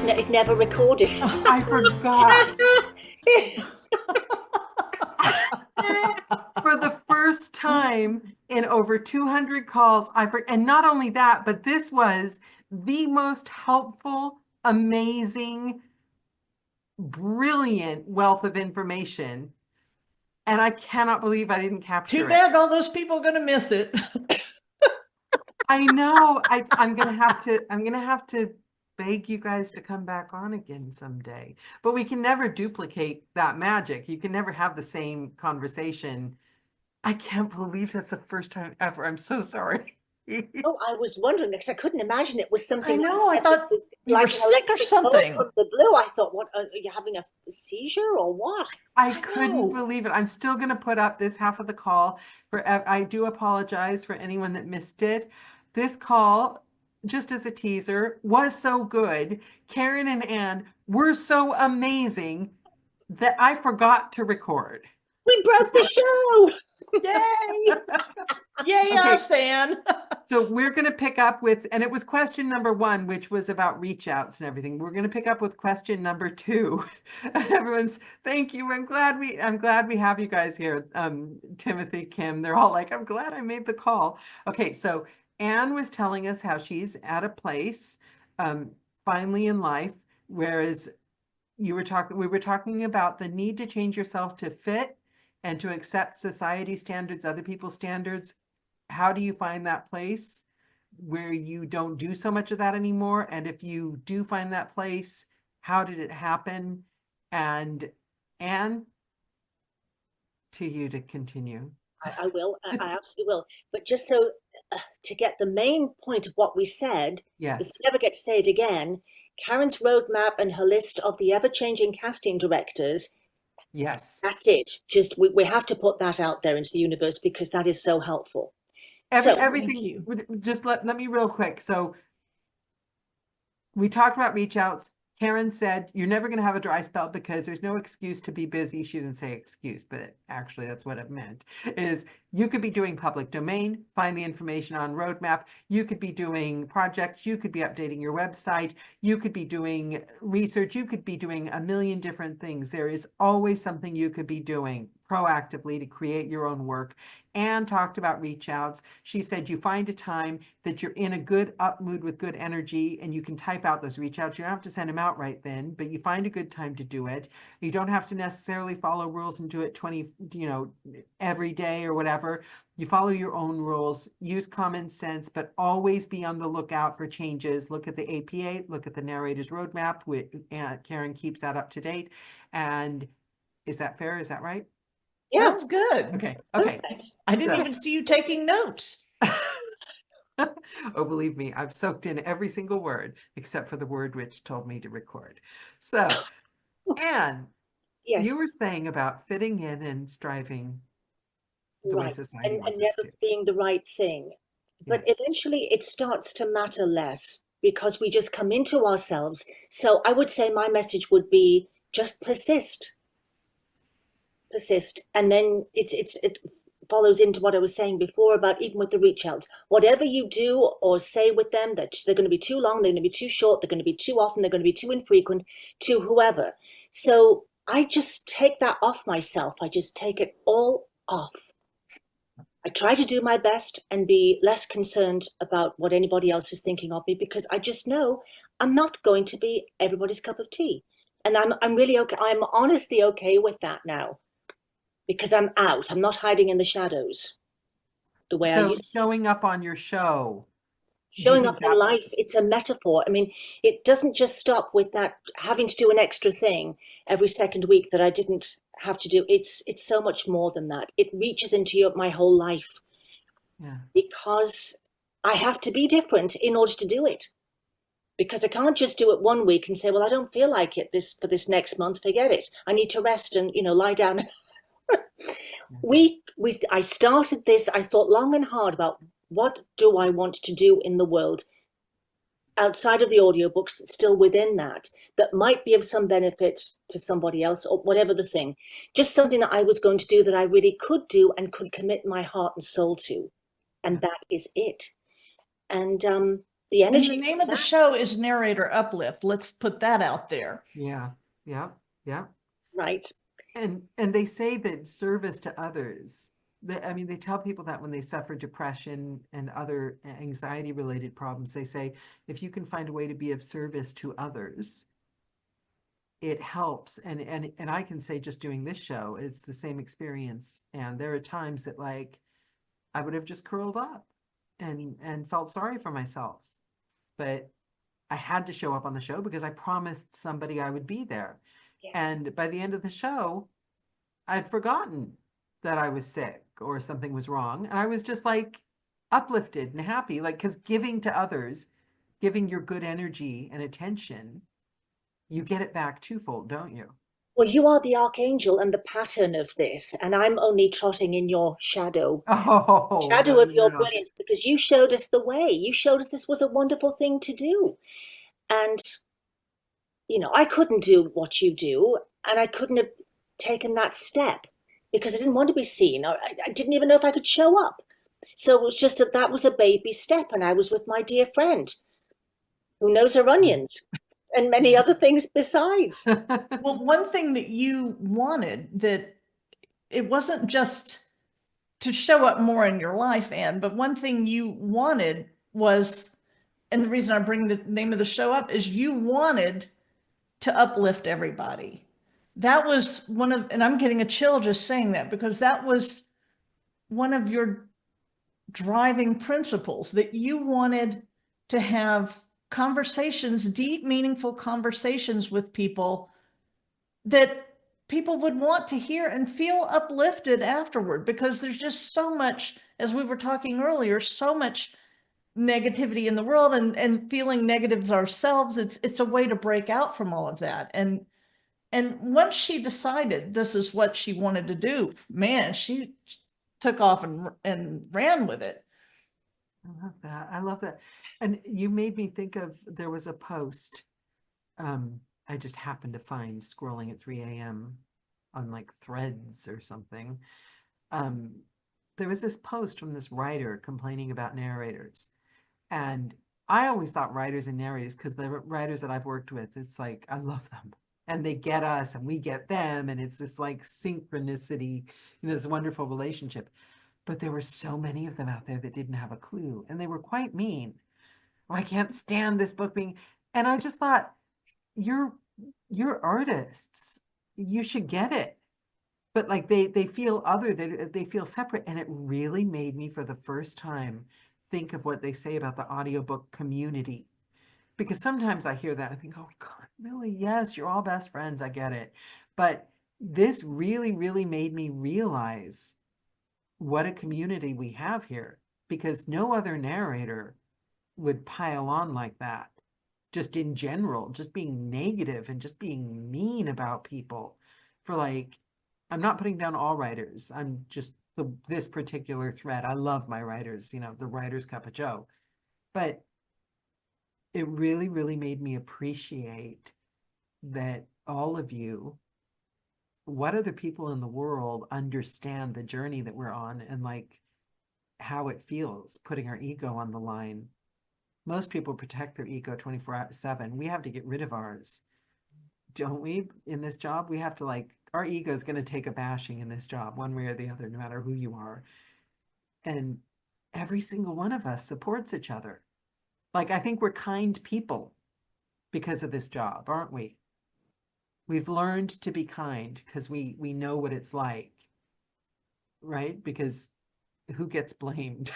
it never recorded. I forgot. For the first time in over 200 calls, and not only that, but this was the most helpful, amazing, brilliant wealth of information. And I cannot believe I didn't capture it. Too bad all those people are going to miss it. I know. I'm gonna have to beg you guys to come back on again someday. But we can never duplicate that magic. You can never have the same conversation. I can't believe that's the first time ever. I'm so sorry. Oh, I was wondering because I couldn't imagine it was something. I know. I thought was you like were an sick or electric something. bolt from the blue. I thought, what are you having a seizure or what? I couldn't know. believe it. I'm still going to put up this half of the call. I do apologize for anyone that missed it. This call, just as a teaser, was so good. Karen and Anne were so amazing that I forgot to record. We broke the show. Yay! Yay, Okay. us, Anne. So we're going to pick up with, and it was question number 1, which was about reach outs and everything. We're going to pick up with question number 2. Everyone's, thank you. I'm glad we have you guys here. Timothy, Kim, they're all like, I'm glad I made the call. Okay. So Anne was telling us how she's at a place, finally in life, whereas we were talking about the need to change yourself to fit and to accept society standards, other people's standards. How do you find that place where you don't do so much of that anymore? And if you do find that place, how did it happen? And Anne, to you to continue. I will. I absolutely will. But just so to get the main point of what we said, Yes. if we never get to say it again, Karen's roadmap and her list of the ever-changing casting directors. Yes. That's it. Just we have to put that out there into the universe because that is so helpful. Everything. Just let me real quick. So we talked about reach outs. Karen said, you're never going to have a dry spell because there's no excuse to be busy. She didn't say excuse, but actually that's what it meant, is you could be doing public domain, find the information on roadmap. You could be doing projects. You could be updating your website. You could be doing research. You could be doing a million different things. There is always something you could be doing proactively to create your own work. Anne talked about reach outs. She said you find a time that you're in a good up mood with good energy and you can type out those reach outs. You don't have to send them out right then, but you find a good time to do it. You don't have to necessarily follow rules and do it 20, every day or whatever. You follow your own rules, use common sense, but always be on the lookout for changes. Look at the APA, look at the Narrators Roadmap, which Karen keeps that up to date. And is that fair? Is that right? Yeah. Sounds good. Okay. I didn't even see you taking notes. Oh, believe me, I've soaked in every single word except for the word which told me to record. So, Anne, Yes. you were saying about fitting in and striving the way society and wants us never to. being the right thing. But Yes. eventually it starts to matter less because we just come into ourselves. So I would say my message would be just persist. And then it follows into what I was saying before about even with the reach outs. Whatever you do or say with them, that they're going to be too long, they're going to be too short, they're going to be too often, they're going to be too infrequent, to whoever. So I just take that off myself. I just take it all off. I try to do my best and be less concerned about what anybody else is thinking of me because I just know I'm not going to be everybody's cup of tea. And I'm really okay. I'm honestly okay with that now. Because I'm out. I'm not hiding in the shadows the way I used to. Showing up on your show. Showing up in life, it's a metaphor. I mean, it doesn't just stop with that having to do an extra thing every second week that I didn't have to do. It's so much more than that. It reaches into my whole life. Yeah. Because I have to be different in order to do it. Because I can't just do it one week and say, well, I don't feel like it for this next month. Forget it. I need to rest and, lie down. I started this. I thought long and hard about what do I want to do in the world outside of the audiobooks that's still within that might be of some benefit to somebody else or whatever the thing. Just something that I was going to do that I really could do and could commit my heart and soul to. And that is it. And the And energy. the name of the show is Narrator Uplift. Let's put that out there. Yeah. Right. And they say that service to others, I mean, they tell people that when they suffer depression and other anxiety related problems, they say, if you can find a way to be of service to others, it helps. And I can say, just doing this show, it's the same experience. And there are times that like, I would have just curled up and felt sorry for myself. But I had to show up on the show because I promised somebody I would be there. Yes. And by the end of the show, I'd forgotten that I was sick or something was wrong. And I was just like uplifted and happy, like, because giving to others, giving your good energy and attention, you get it back twofold, don't you? Well, you are the archangel and the pattern of this, and I'm only trotting in your shadow. Oh, Shadow of your brilliance, because you showed us the way. You showed us this was a wonderful thing to do. And, you know, I couldn't do what you do, and I couldn't have taken that step because I didn't want to be seen. I didn't even know if I could show up. So it was just that was a baby step, and I was with my dear friend who knows her onions and many other things besides. Well, one thing that you wanted, that it wasn't just to show up more in your life, Anne, but one thing you wanted was, and the reason I bring the name of the show up, is you wanted to uplift everybody. That was one of, and I'm getting a chill just saying that, because that was one of your driving principles, that you wanted to have conversations, deep, meaningful conversations with people that people would want to hear and feel uplifted afterward, because there's just so much, as we were talking earlier, so much negativity in the world, and feeling negatives ourselves. It's a way to break out from all of that. And once she decided this is what she wanted to do, man, she took off and ran with it. I love that. I love that. And you made me think of, there was a post I just happened to find scrolling at 3 a.m. on like Threads or something. There was this post from this writer complaining about narrators. And I always thought writers and narrators, because the writers that I've worked with, it's like, I love them. And they get us and we get them. And it's this like synchronicity, you know, this wonderful relationship. But there were so many of them out there that didn't have a clue. And they were quite mean. Oh, I can't stand this book being. And I just thought, you're artists. You should get it. But like they feel other, they feel separate. And it really made me, for the first time, think of what they say about the audiobook community. Because sometimes I hear that, I think, oh God, really? Yes, you're all best friends. I get it. But this really, really made me realize what a community we have here, because no other narrator would pile on like that, just in general, just being negative and just being mean about people. For like, I'm not putting down all writers. I'm just this particular thread. I love my writers, you know, the writer's cup of joe. But it really, really made me appreciate that all of you, what other people in the world understand the journey that we're on, and like how it feels putting our ego on the line. Most people protect their ego 24/7. We have to get rid of ours, don't we? In this job, we have to, like, our ego is going to take a bashing in this job, one way or the other, no matter who you are. And every single one of us supports each other. Like, I think we're kind people because of this job, aren't we? We've learned to be kind because we know what it's like, right? Because who gets blamed?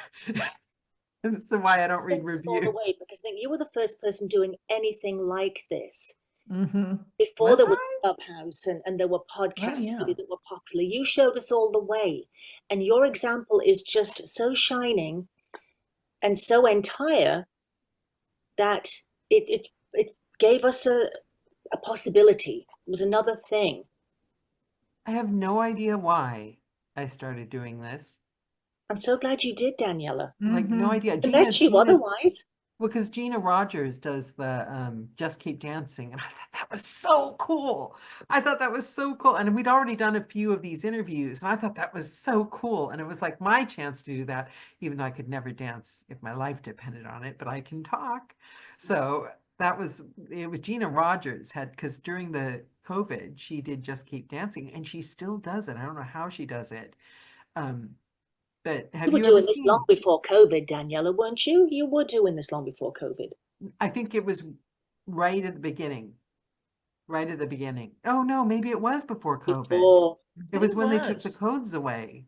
So why I don't read reviews. All the way, because I think you were the first person doing anything like this. Mm-hmm. Before there was Clubhouse and there were podcasts really that were popular. You showed us all the way. And your example is just so shining and so entire that it gave us a possibility. It was another thing. I have no idea why I started doing this. I'm so glad you did, Daniela. Like, no idea. I bet you otherwise. Well, because Gina Rogers does the Just Keep Dancing, and I thought that was so cool. I thought that was so cool. And we'd already done a few of these interviews, and I thought that was so cool. And it was like my chance to do that, even though I could never dance if my life depended on it, but I can talk. So it was Gina Rogers because during the COVID, she did Just Keep Dancing, and she still does it. I don't know how she does it. But You have were you ever doing this seen? long before COVID, Daniela, weren't you? You were doing this long before COVID. I think it was right at the beginning. Right at the beginning. Oh no, maybe it was before COVID. Before. It was when they took the was. codes away.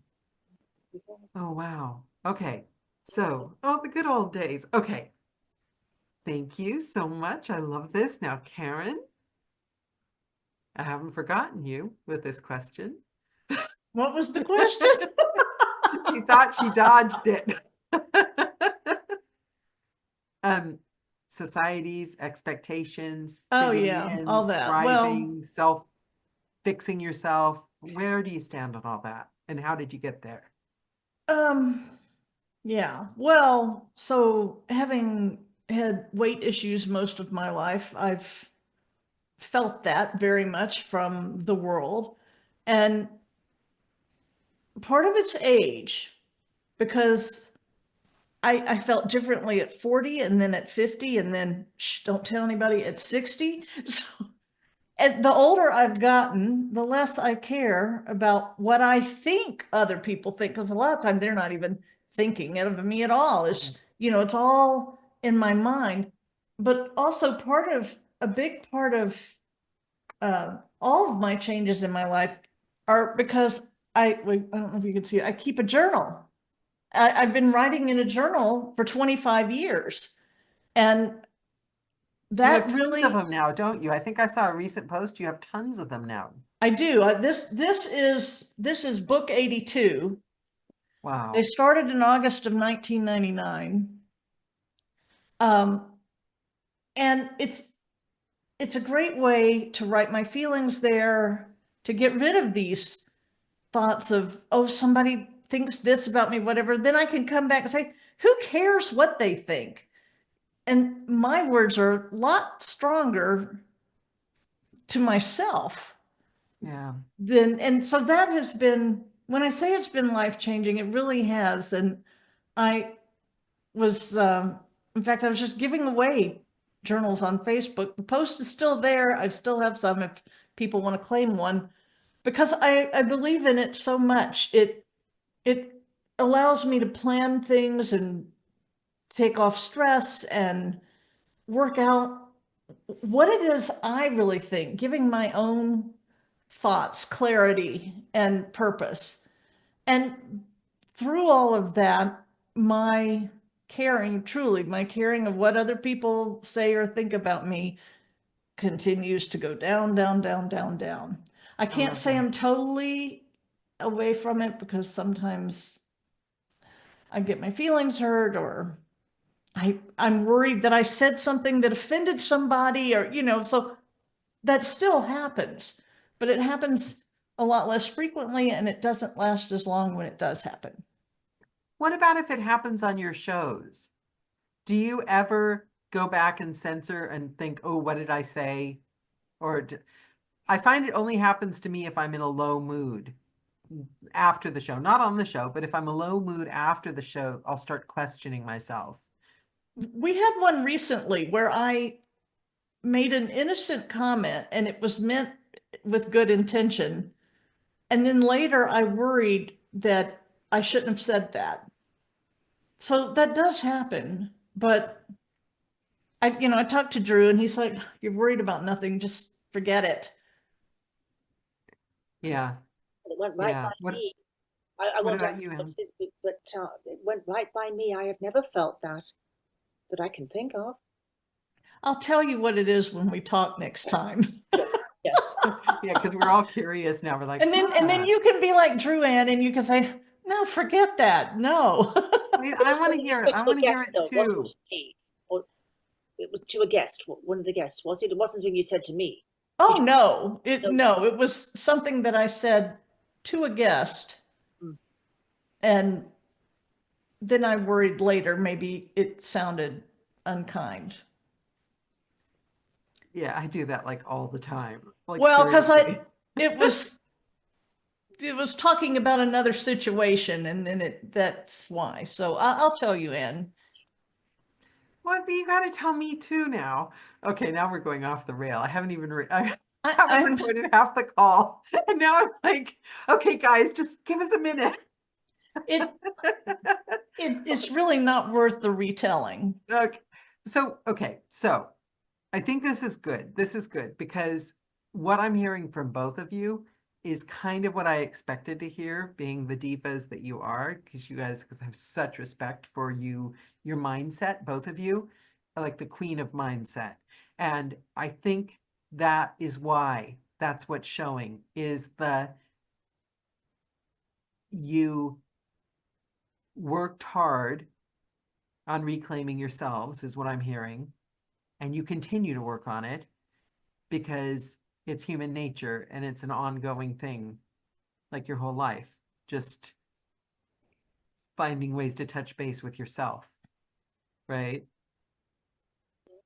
Oh wow. Okay. So, oh, the good old days. Okay. Thank you so much. I love this. Now, Karen, I haven't forgotten you with this question. What was the question? She thought she dodged it. Society's expectations, Oh fitting yeah, in, all that. Well, striving, fixing yourself. Where do you stand on all that? And how did you get there? yeah. Well, so having had weight issues most of my life, I've felt that very much from the world. And part of it's age, because I felt differently at 40 and then at 50 and then don't tell anybody at 60. So and the older I've gotten, the less I care about what I think other people think, because a lot of times they're not even thinking of me at all. It's, it's all in my mind. But also a big part of all of my changes in my life are because I don't know if you can see it, I keep a journal. I've been writing in a journal for 25 years. And You have that tons really, of them now, don't you? I think I saw a recent post. You have tons of them now. I do. This is book 82. Wow. They started in August of 1999. And it's a great way to write my feelings there, to get rid of these thoughts of, oh, somebody thinks this about me, whatever. Then I can come back and say, who cares what they think? And my words are a lot stronger to myself. Yeah. And so that has been, when I say it's been life-changing, it really has. And I was, in fact, I was just giving away journals on Facebook. The post is still there. I still have some if people want to claim one, because I believe in it so much. It allows me to plan things and take off stress and work out what it is I really think, giving my own thoughts, clarity, and purpose. And through all of that, my my caring of what other people say or think about me continues to go down, down, down, down, down. I can't say I'm totally away from it, because sometimes I get my feelings hurt, or I'm worried that I said something that offended somebody, or, so that still happens, but it happens a lot less frequently, and it doesn't last as long when it does happen. What about if it happens on your shows? Do you ever go back and censor and think, oh, what did I say? Or I find it only happens to me if I'm in a low mood after the show, not on the show, but if I'm a low mood after the show, I'll start questioning myself. We had one recently where I made an innocent comment and it was meant with good intention. And then later I worried that I shouldn't have said that. So that does happen, but I talked to Drew and he's like, you're worried about nothing, just forget it. Yeah. It went right by me. I what won't about ask you, what Em? it is, but it went right by me. I have never felt that I can think of. I'll tell you what it is when we talk next time. Yeah. Yeah, because we're all curious now. We're like, and then you can be like Drew Ann and you can say, no, forget that. No. I want to hear it. I want to hear it too. Wasn't me, or it was to a guest, one of the guests, was it? It wasn't something you said to me. Oh, no, it was something that I said to a guest. And then I worried later, maybe it sounded unkind. Yeah, I do that like all the time. Like, Well, because seriously. it was talking about another situation, and then that's why. So I'll tell you, Ann. Well, but you got to tell me too now. Okay, now we're going off the rail. I haven't even I haven't I'm recorded half the call, and now I'm like, okay, guys, just give us a minute. it's really not worth the retelling. Okay, so I think this is good. This is good because what I'm hearing from both of you is kind of what I expected to hear, being the divas that you are, because I have such respect for you, your mindset, both of you, are like the queen of mindset. And I think that is why that's what's showing is you worked hard on reclaiming yourselves, is what I'm hearing. And you continue to work on it because it's human nature and it's an ongoing thing, like your whole life, just finding ways to touch base with yourself, right?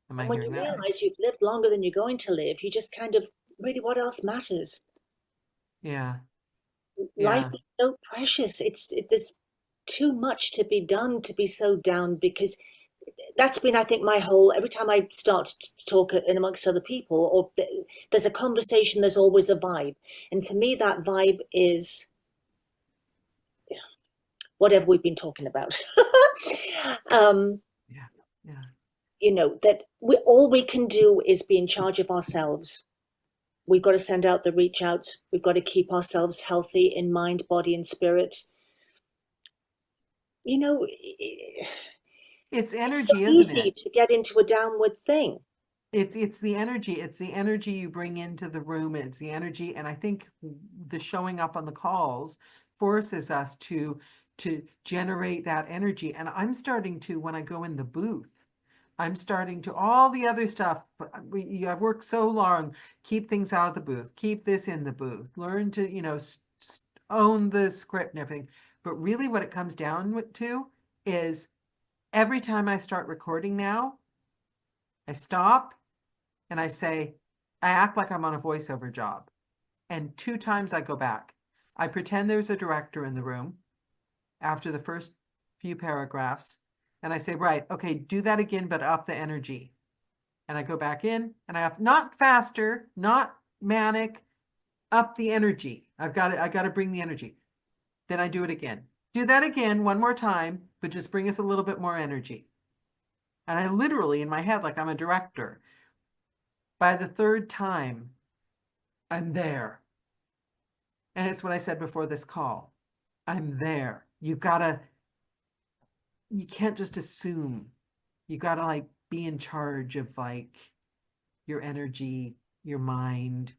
Am I And when you hearing that right? realize you've lived longer than you're going to live, you just kind of really, what else matters? Yeah, Life yeah, is so precious. There's too much to be done to be so down, because that's been, I think, my whole, every time I start to talk in amongst other people, or there's a conversation, there's always a vibe. And for me, that vibe is whatever we've been talking about. um, yeah, yeah. that all we can do is be in charge of ourselves. We've got to send out the reach outs. We've got to keep ourselves healthy in mind, body, and spirit. It's It's so energy, isn't easy it? to get into a downward thing. It's the energy. It's the energy you bring into the room. It's the energy. And I think the showing up on the calls forces us to generate that energy. And I'm starting to, when I go in the booth, I'm starting to all the other stuff. I've worked so long, keep things out of the booth, keep this in the booth, learn to, own the script and everything. But really what it comes down to is every time I start recording now, I stop and I say, I act like I'm on a voiceover job. And 2 times I go back. I pretend there's a director in the room after the first few paragraphs. And I say, right, okay, do that again, but up the energy. And I go back in and I up, not faster, not manic, up the energy. I got to bring the energy. Then I do it again. Do that again one more time, but just bring us a little bit more energy. And I literally in my head, like I'm a director. By the 3rd time, I'm there. And it's what I said before this call. I'm there. You can't just assume. You gotta like be in charge of like your energy, your mind.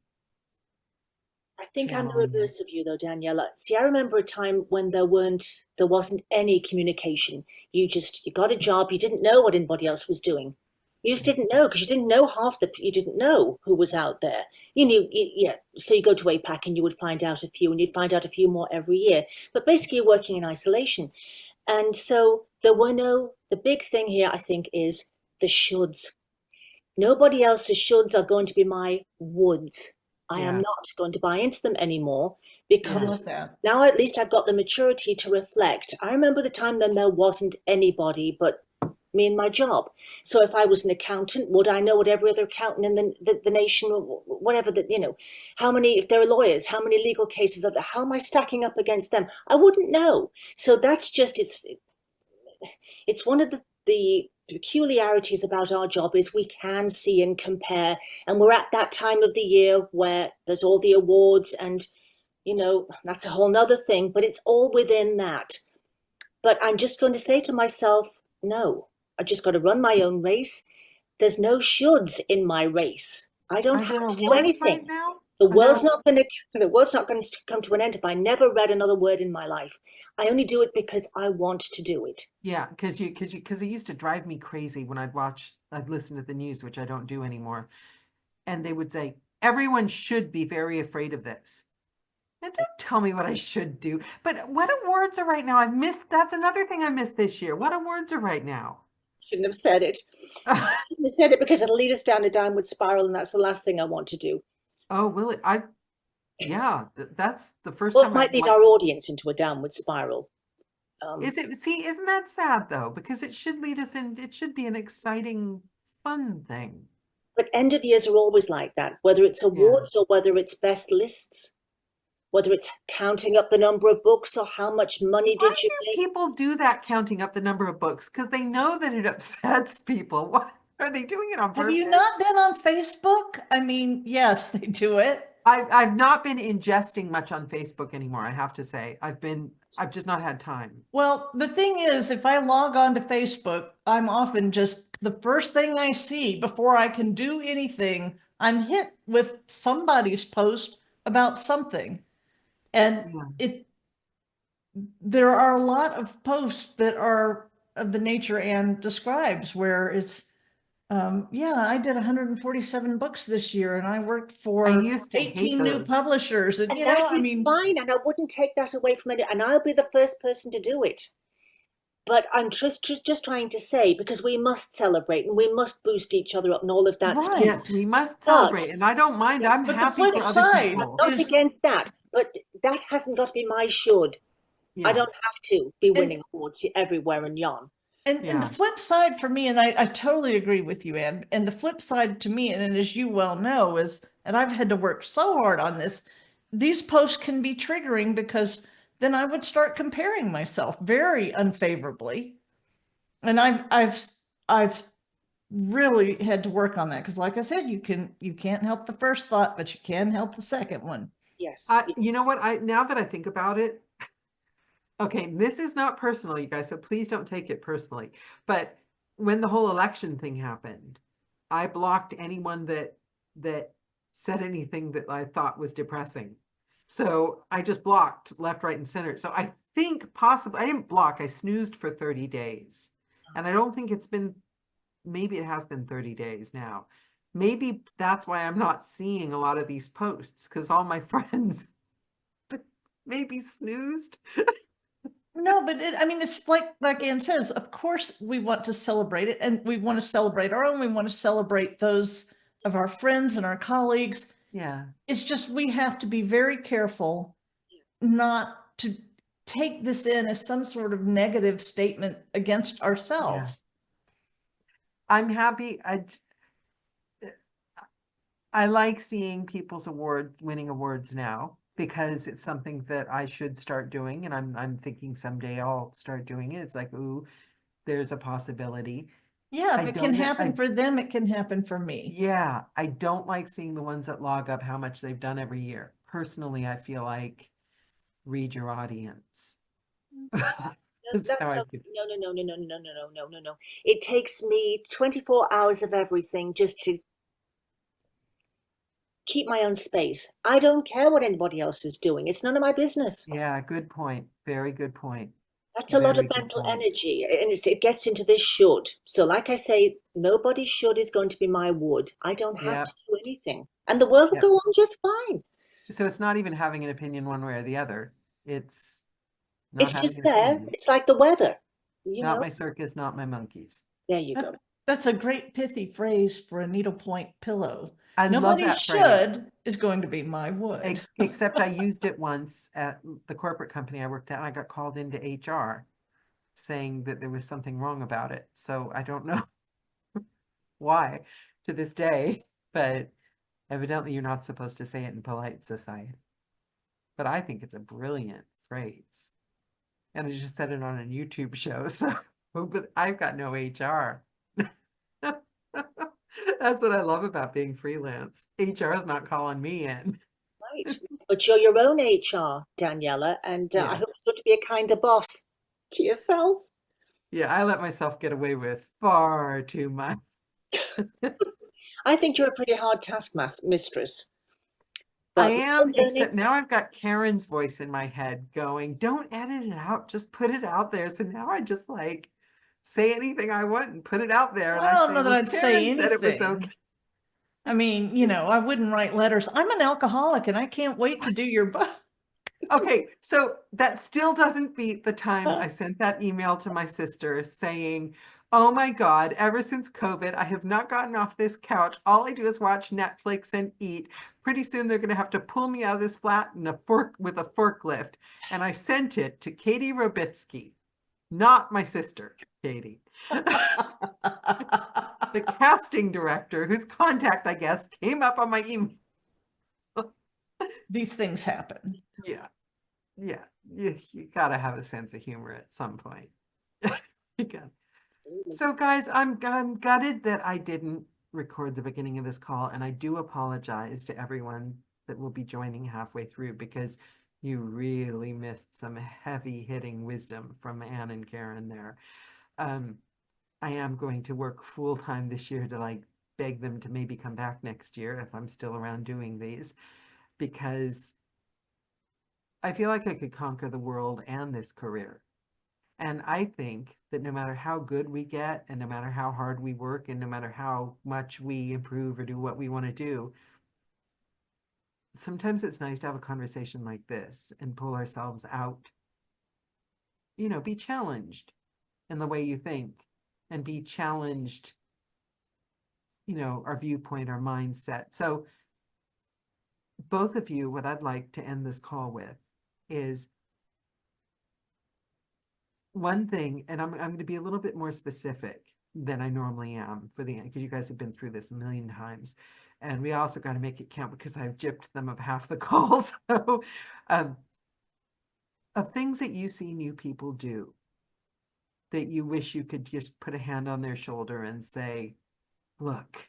I think I'm the Channeling it. reverse of you, though, Daniela. See, I remember a time when there wasn't any communication. You got a job. You didn't know what anybody else was doing. You just didn't know, because you didn't know you didn't know who was out there. You knew, yeah. So you go to APAC and you would find out a few, and you'd find out a few more every year. But basically, you're working in isolation. And so the big thing here, I think, is the shoulds. Nobody else's shoulds are going to be my woulds. I am Yeah. not going to buy into them anymore, I because love that. now at least I've got the maturity to reflect. I remember the time when there wasn't anybody but me and my job. So if I was an accountant, would I know what every other accountant in the nation, whatever, how many, if there are lawyers, how many legal cases are there, how am I stacking up against them? I wouldn't know. So that's just, it's one of the peculiarities about our job is we can see and compare, and we're at that time of the year where there's all the awards, and that's a whole nother thing, but it's all within that. But I'm just going to say to myself, no, I just got to run my own race. There's no shoulds in my race. I don't Are there have to do awards anything. right now? The world's not going to come to an end if I never read another word in my life. I only do it because I want to do it. Yeah, because it used to drive me crazy when I'd listen to the news, which I don't do anymore. And they would say, everyone should be very afraid of this. Now, don't tell me what I should do. But what awards are right now? That's another thing I missed this year. What awards are right now? shouldn't have said it. I shouldn't have said it because it'll lead us down a downward spiral, and that's the last thing I want to do. Oh, will it? Yeah, that's the first Well, time it might I've lead our audience into a downward spiral. isn't that sad though? Because it should lead us in, it should be an exciting, fun thing. But end of years are always like that, whether it's awards or whether it's best lists, whether it's counting up the number of books or how much money Why did you do make. people do that, counting up the number of books? Because they know that it upsets people. Why are they doing it on purpose? Have you not been on Facebook? I mean, yes, they do it. I've not been ingesting much on Facebook anymore, I have to say. I've just not had time. Well, the thing is, if I log on to Facebook, I'm often just the first thing I see before I can do anything, I'm hit with somebody's post about something. And there are a lot of posts that are of the nature Anne describes, where it's, yeah, I did 147 books this year, and I worked for I used to hate 18 new those. publishers. And, And you know, that I is mean, fine, and I wouldn't take that away from it, and I'll be the first person to do it. But I'm just trying to say, because we must celebrate and we must boost each other up and all of that Right. stuff. Yes, we must celebrate, and I don't mind. I'm but the happy flip for other side people. I'm not is- against that, but that hasn't got to be my should. I don't have to be winning awards everywhere and yon. And the flip side for me, and I totally agree with you, Anne, and the flip side to me, and as you well know, is, and I've had to work so hard on this, these posts can be triggering, because then I would start comparing myself very unfavorably. And I've really had to work on that, because like I said, you can't help the first thought, but you can help the second one. Yes. You know what? Now that I think about it, okay, this is not personal, you guys, so please don't take it personally. But when the whole election thing happened, I blocked anyone that said anything that I thought was depressing. So I just blocked left, right, and center. So I think possibly, I didn't block, I snoozed for 30 days. And I don't think it's been, maybe it has been 30 days now. Maybe that's why I'm not seeing a lot of these posts, because all my friends maybe snoozed. No, but I mean, it's like Anne says, of course we want to celebrate it, and we want to celebrate our own, we want to celebrate those of our friends and our colleagues. Yeah. It's just, we have to be very careful not to take this in as some sort of negative statement against ourselves. Yeah. I'm happy. I like seeing people's winning awards now, because it's something that I should start doing, and I'm thinking someday I'll start doing it. It's like, ooh, there's a possibility. Yeah, if it can happen for them, it can happen for me. Yeah, I don't like seeing the ones that log up how much they've done every year. Personally, I feel like, read your audience. That's how I feel. No. It takes me 24 hours of everything just to keep my own space. I don't care what anybody else is doing. It's none of my business. Yeah, good point. Very good point. That's a lot of mental energy, and it gets into this should. So like I say, nobody's should is going to be my would. I don't have to do anything. And the world will go on just fine. So it's not even having an opinion one way or the other. It's just there. It's like the weather. Not my circus, not my monkeys. There you go. That's a great pithy phrase for a needlepoint pillow. Nobody should is going to be my would. Except I used it once at the corporate company I worked at, and I got called into HR saying that there was something wrong about it. So I don't know why to this day, but evidently you're not supposed to say it in polite society. But I think it's a brilliant phrase. And I just said it on a YouTube show, so but I've got no HR. That's what I love about being freelance. HR is not calling me in. Right. But you're your own HR, Daniela, and I hope you're going to be a kinder boss to yourself. Yeah, I let myself get away with far too much. I think you're a pretty hard taskmistress. I am, except now I've got Karen's voice in my head going, don't edit it out, just put it out there. So now I just like say anything I want and put it out there. And I don't say, know that I'd say anything. Said it was okay. I mean, you know, I wouldn't write letters. I'm an alcoholic and I can't wait to do your book. Okay, so that still doesn't beat the time I sent that email to my sister saying, Oh my God, ever since COVID, I have not gotten off this couch. All I do is watch Netflix and eat. Pretty soon they're going to have to pull me out of this flat with a forklift. And I sent it to Katie Robitsky, not my sister, Katie. The casting director, whose contact, I guess, came up on my email. These things happen. Yeah. You gotta have a sense of humor at some point. So guys, I'm gutted that I didn't record the beginning of this call, and I do apologize to everyone that will be joining halfway through, because you really missed some heavy hitting wisdom from Anne and Karen there. I am going to work full time this year to like beg them to maybe come back next year if I'm still around doing these, because I feel like I could conquer the world and this career. And I think that no matter how good we get, and no matter how hard we work, and no matter how much we improve or do what we want to do, sometimes it's nice to have a conversation like this and pull ourselves out. You know, be challenged in the way you think, and be challenged, you know, our viewpoint, our mindset. So both of you, what I'd like to end this call with is one thing, and I'm going to be a little bit more specific than I normally am because you guys have been through this a million times, and we also got to make it count because I've gypped them of half the calls. So, of things that you see new people do that you wish you could just put a hand on their shoulder and say, look,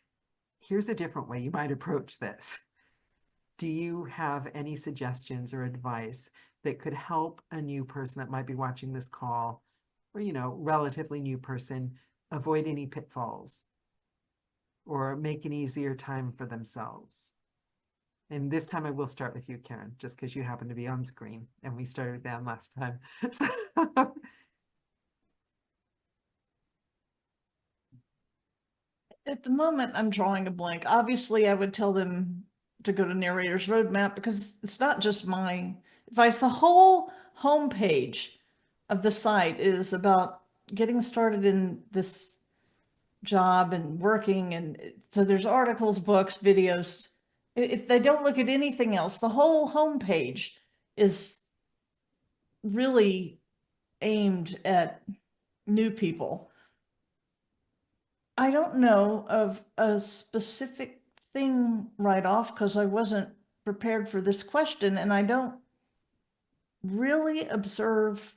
here's a different way you might approach this. Do you have any suggestions or advice that could help a new person that might be watching this call, or, you know, relatively new person, avoid any pitfalls or make an easier time for themselves? And this time I will start with you, Karen, just because you happen to be on screen and we started with Dan last time. At the moment, I'm drawing a blank. Obviously, I would tell them to go to Narrators Roadmap, because it's not just my advice. The whole homepage of the site is about getting started in this job and working. And so there's articles, books, videos. If they don't look at anything else, the whole homepage is really aimed at new people. I don't know of a specific thing right off because I wasn't prepared for this question, and I don't really observe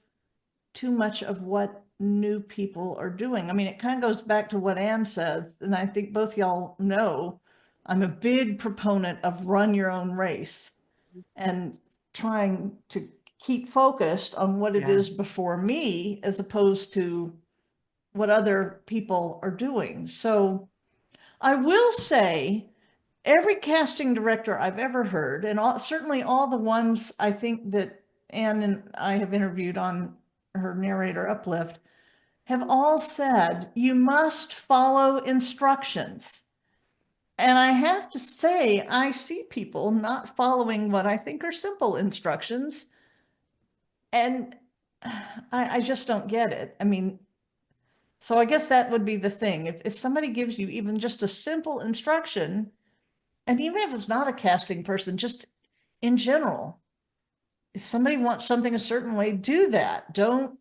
too much of what new people are doing. I mean, it kind of goes back to what Anne says, and I think both y'all know I'm a big proponent of run your own race and trying to keep focused on what it is before me as opposed to what other people are doing. So I will say every casting director I've ever heard, and certainly all the ones I think that Anne and I have interviewed on her Narrator Uplift, have all said you must follow instructions. And I have to say, I see people not following what I think are simple instructions. And I just don't get it. I mean, so I guess that would be the thing. If somebody gives you even just a simple instruction, and even if it's not a casting person, just in general, if somebody wants something a certain way, do that. Don't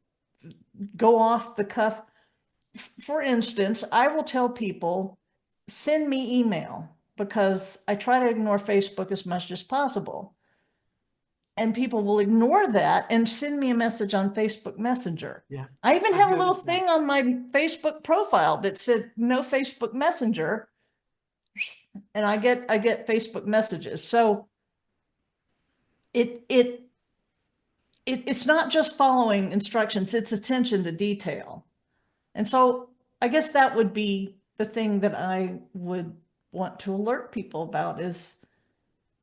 go off the cuff. For instance, I will tell people, send me email, because I try to ignore Facebook as much as possible. And people will ignore that and send me a message on Facebook Messenger. Yeah. I even have a little thing on my Facebook profile that said no Facebook Messenger, and I get Facebook messages. So it's not just following instructions, it's attention to detail. And so I guess that would be the thing that I would want to alert people about is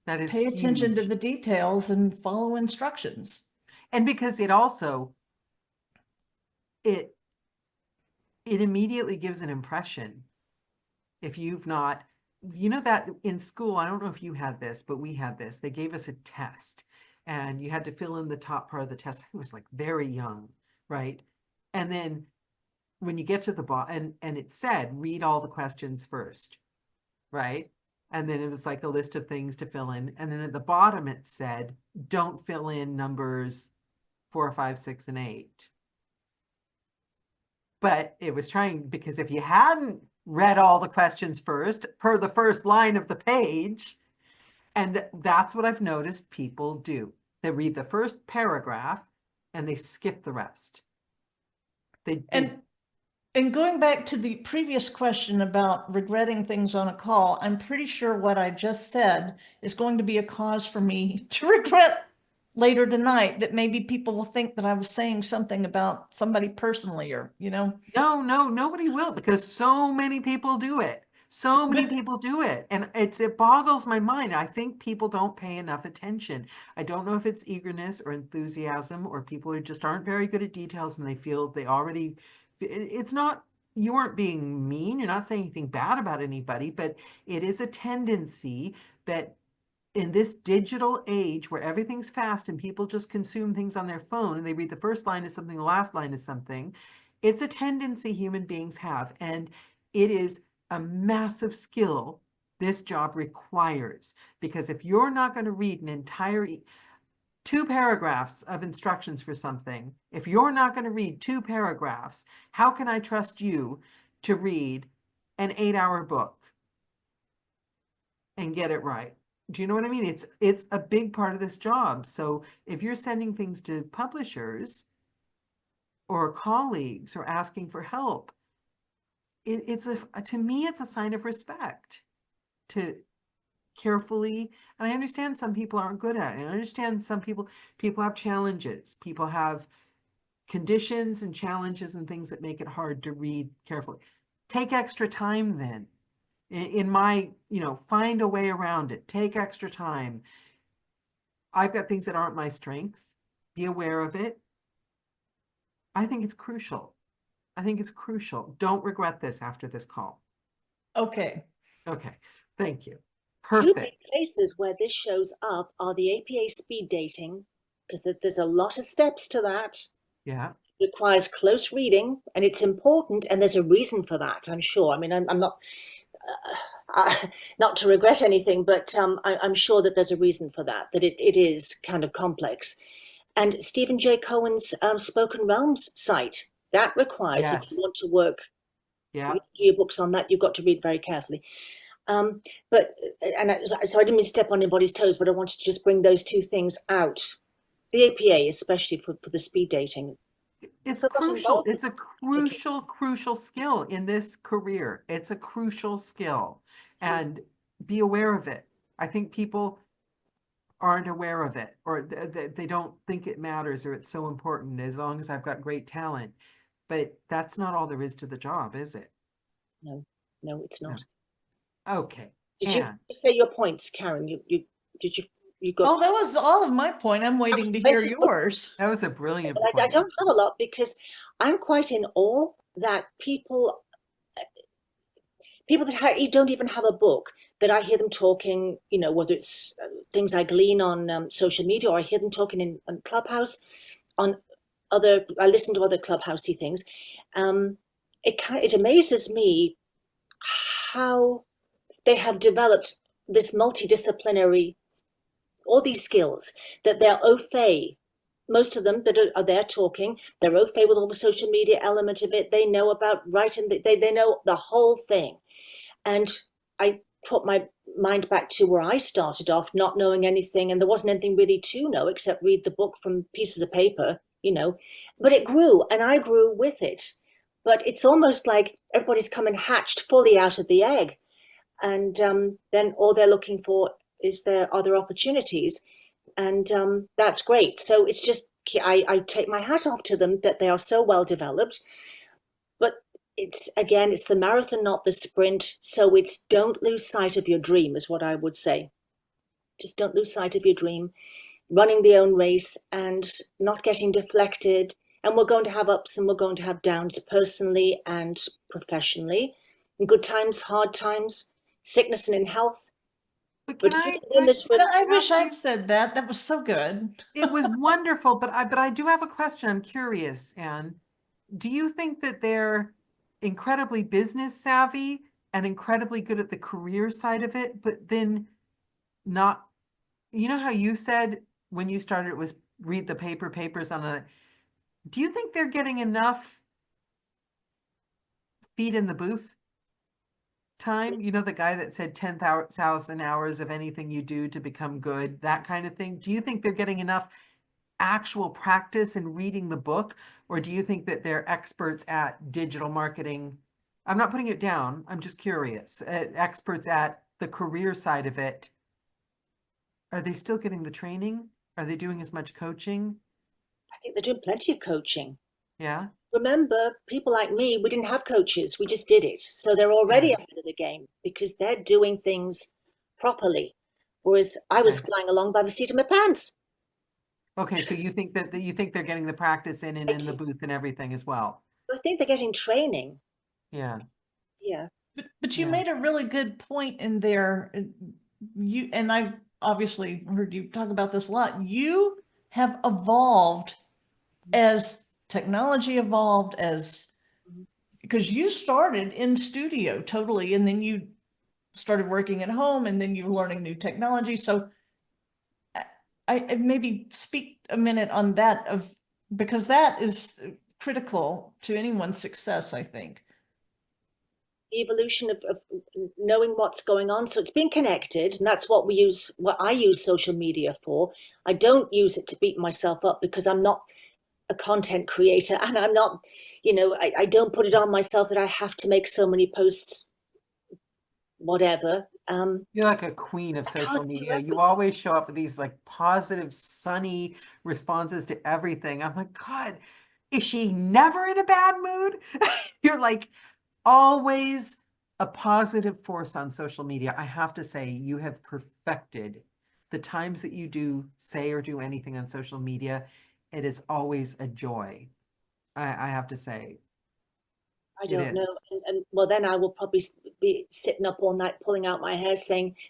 pay attention to the details and follow instructions. And because it also, it immediately gives an impression. If you've not, you know, that in school, I don't know if you had this, but we had this. They gave us a test and you had to fill in the top part of the test. I was like very young, right? And then when you get to the bottom, and it said, read all the questions first, right? And then it was like a list of things to fill in. And then at the bottom, it said, don't fill in numbers 4, 5, 6, and 8. But it was trying, because if you hadn't read all the questions first, per the first line of the page, and that's what I've noticed people do. They read the first paragraph and they skip the rest. And going back to the previous question about regretting things on a call, I'm pretty sure what I just said is going to be a cause for me to regret later tonight, that maybe people will think that I was saying something about somebody personally, or, No, nobody will, because so many people do it. So many people do it. And it boggles my mind. I think people don't pay enough attention. I don't know if it's eagerness or enthusiasm, or people who just aren't very good at details and they feel they already, it's not, you weren't being mean. You're not saying anything bad about anybody, but it is a tendency that in this digital age where everything's fast and people just consume things on their phone and they read the first line as something, the last line is something, it's a tendency human beings have. And it is a massive skill this job requires, because if you're not going to read an entire 2 paragraphs of instructions for something, if you're not going to read 2 paragraphs, how can I trust you to read an 8-hour book and get it right? Do you know what I mean? It's a big part of this job. So if you're sending things to publishers or colleagues or asking for help, to me, it's a sign of respect to carefully, and I understand some people aren't good at it. I understand some people have challenges. People have conditions and challenges and things that make it hard to read carefully. Take extra time then. In my, find a way around it. Take extra time. I've got things that aren't my strength. Be aware of it. I think it's crucial. Don't regret this after this call. Okay. Thank you. 2 Perfect. big places where this shows up are the APA speed dating, because there's a lot of steps to that. Yeah. It requires close reading, and it's important, and there's a reason for that, I'm sure. I mean, I'm not not to regret anything, but I'm sure that there's a reason for that, that it is kind of complex. And Stephen J. Cohen's Spoken Realms site, that requires, if you want to work, do your books on that, you've got to read very carefully. So I didn't mean to step on anybody's toes, but I wanted to just bring those 2 things out. The APA, especially for the speed dating. It's crucial. It's a crucial skill in this career. It's a crucial skill, and be aware of it. I think people aren't aware of it, or they don't think it matters, or it's so important, as long as I've got great talent. But that's not all there is to the job, is it? No, it's not. No. Okay. Did you say your points, Karen? You got? Oh, that was all of my point. I'm waiting to hear yours. That was a brilliant point. I don't have a lot, because I'm quite in awe that people that don't even have a book, that I hear them talking, whether it's things I glean on social media, or I hear them talking on Clubhouse, I listen to other Clubhousey things. It amazes me how they have developed this multidisciplinary, all these skills, that they're au fait. Most of them that are there talking, they're au fait with all the social media element of it. They know about writing, they know the whole thing. And I put my mind back to where I started off, not knowing anything, and there wasn't anything really to know except read the book from pieces of paper, but it grew, and I grew with it. But it's almost like everybody's coming hatched fully out of the egg, and then all they're looking for is there other opportunities, and that's great. So it's just, I take my hat off to them that they are so well developed. But it's the marathon, not the sprint. So it's don't lose sight of your dream, is what I would say. Just don't lose sight of your dream, running the own race and not getting deflected. And we're going to have ups and we're going to have downs, personally and professionally, in good times, hard times, sickness and in health. But I wish I'd said that. That was so good. It was wonderful, but I do have a question. I'm curious, Anne. do you think that they're incredibly business savvy and incredibly good at the career side of it, but then not, you know how you said when you started it was read the papers on a, do you think they're getting enough feet in the booth time? You know, the guy that said 10,000 hours of anything you do to become good, that kind of thing. Do you think they're getting enough actual practice in reading the book, or do you think that they're experts at digital marketing? I'm not putting it down. I'm just curious. Experts at the career side of it. Are they still getting the training? Are they doing as much coaching? I think they're doing plenty of coaching. Yeah. Remember, people like me, we didn't have coaches. We just did it. So they're already ahead of the game because they're doing things properly. Whereas I was flying along by the seat of my pants. Okay, so you think that you think they're getting the practice in and in the booth and everything as well? I think they're getting training. Yeah. Yeah. But you Yeah. made a really good point in there. You and I've obviously heard you talk about this a lot. You have evolved as technology evolved, as because you started in studio totally, and then you started working at home, and then you're learning new technology. So I maybe speak a minute on that because that is critical to anyone's success, I think. The evolution of knowing what's going on. So it's being connected, and that's what I use social media for. I don't use it to beat myself up because I'm not a content creator, and I'm not, I don't put it on myself that I have to make so many posts, whatever. You're like a queen of social media. You always show up with these like positive, sunny responses to everything. I'm like, God, is she never in a bad mood? You're like always a positive force on social media. I have to say, you have perfected the times that you do say or do anything on social media. It is always a joy. I have to say. I don't know. And well, then I will probably be sitting up all night, pulling out my hair,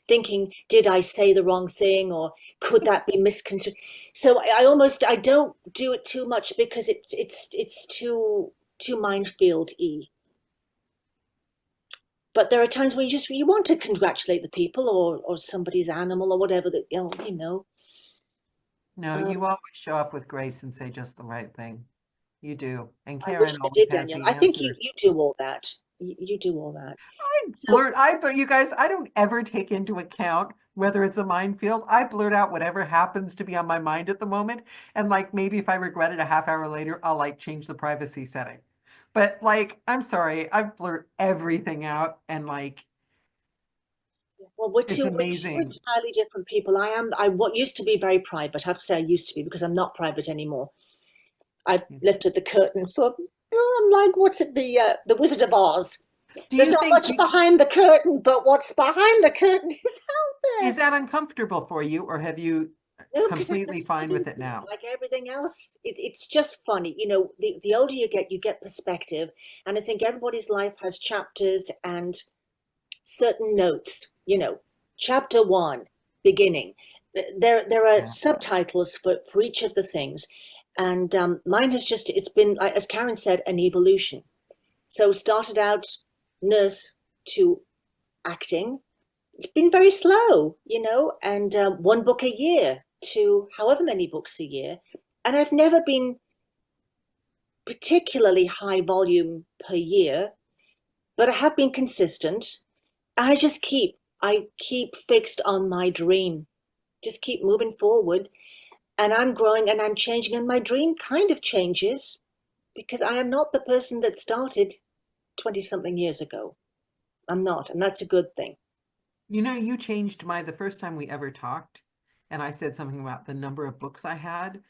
thinking, did I say the wrong thing, or could that be misconstrued? So I don't do it too much because it's too minefield-y. But there are times when you want to congratulate the people or somebody's animal or whatever that No, you always show up with grace and say just the right thing. You do. And I Karen wish I always did, has Daniela. the I think answer. you do all that. You do all that. You guys, I don't ever take into account whether it's a minefield. I blurt out whatever happens to be on my mind at the moment. And like, maybe if I regret it a half hour later, I'll like change the privacy setting. But like, I'm sorry, I blurt everything out and like, Well, we're it's two amazing. entirely different people. I what used to be very private. I have to say I used to be because I'm not private anymore. I've lifted the curtain for, I'm like, what's it, the Wizard of Oz? There's not much behind the curtain, but what's behind the curtain is out there. Is that uncomfortable for you, or have you completely fine with it now? Like everything else, it's just funny. The older you get perspective. And I think everybody's life has chapters and certain notes. Chapter 1, beginning. There are subtitles for each of the things. And mine it's been, as Karen said, an evolution. So started out nurse to acting. It's been very slow, and one book a year to however many books a year. And I've never been particularly high volume per year, but I have been consistent. I keep fixed on my dream. Just keep moving forward. And I'm growing and I'm changing, and my dream kind of changes because I am not the person that started 20-something years ago. I'm not, and that's a good thing. You changed the first time we ever talked, and I said something about the number of books I had,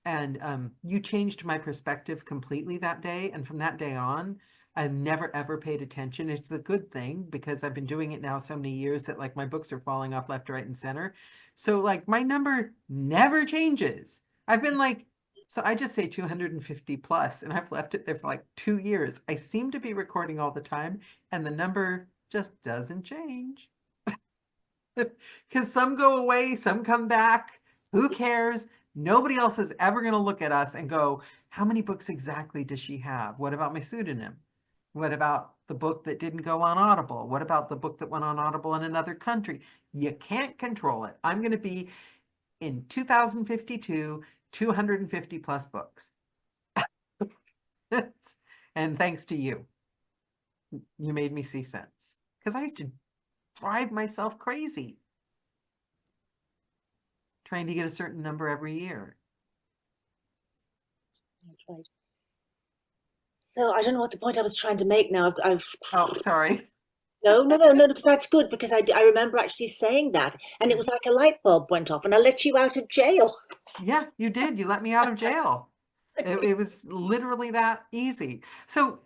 and you changed my perspective completely that day. And from that day on, I've never ever paid attention. It's a good thing because I've been doing it now so many years that like my books are falling off left, right, and center. So like my number never changes. I've been like, so I just say 250 plus, and I've left it there for like 2 years. I seem to be recording all the time, and the number just doesn't change. Because some go away, some come back. Who cares? Nobody else is ever going to look at us and go, how many books exactly does she have? What about my pseudonym? What about the book that didn't go on Audible? What about the book that went on Audible in another country? You can't control it. I'm going to be in 2052, 250 plus books. And thanks to you, you made me see sense, because I used to drive myself crazy trying to get a certain number every year. That's right. So I don't know what the point I was trying to make now. Oh, sorry. No, because that's good, because I remember actually saying that, and it was like a light bulb went off, and I let you out of jail. Yeah, you did. You let me out of jail. It was literally that easy. So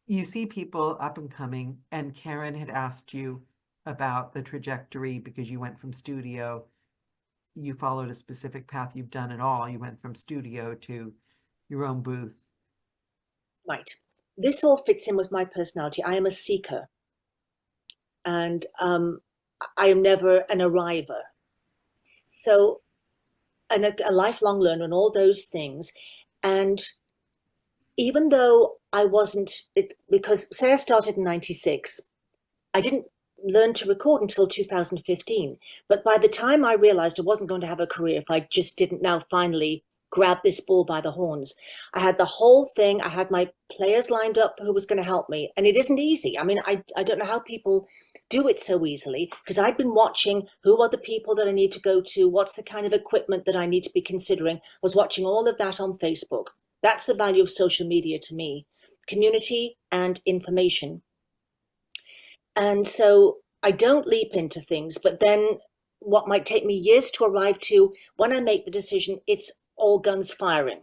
you see people up and coming, and Karen had asked you about the trajectory because you went from studio, you followed a specific path, you've done it all. You went from studio to your own booth. Right. This all fits in with my personality. I am a seeker, and I am never an arriver. So, and a lifelong learner and all those things. And even though I wasn't, because say I started in 96, I didn't learn to record until 2015. But by the time I realized I wasn't going to have a career if I just didn't now finally grab this bull by the horns, I had the whole thing. I had my players lined up who was going to help me. And it isn't easy. I mean, I don't know how people do it so easily, because I'd been watching who are the people that I need to go to, what's the kind of equipment that I need to be considering. I was watching all of that on Facebook. That's the value of social media to me: community and information. And so I don't leap into things, but then what might take me years to arrive to, when I make the decision, it's all guns firing.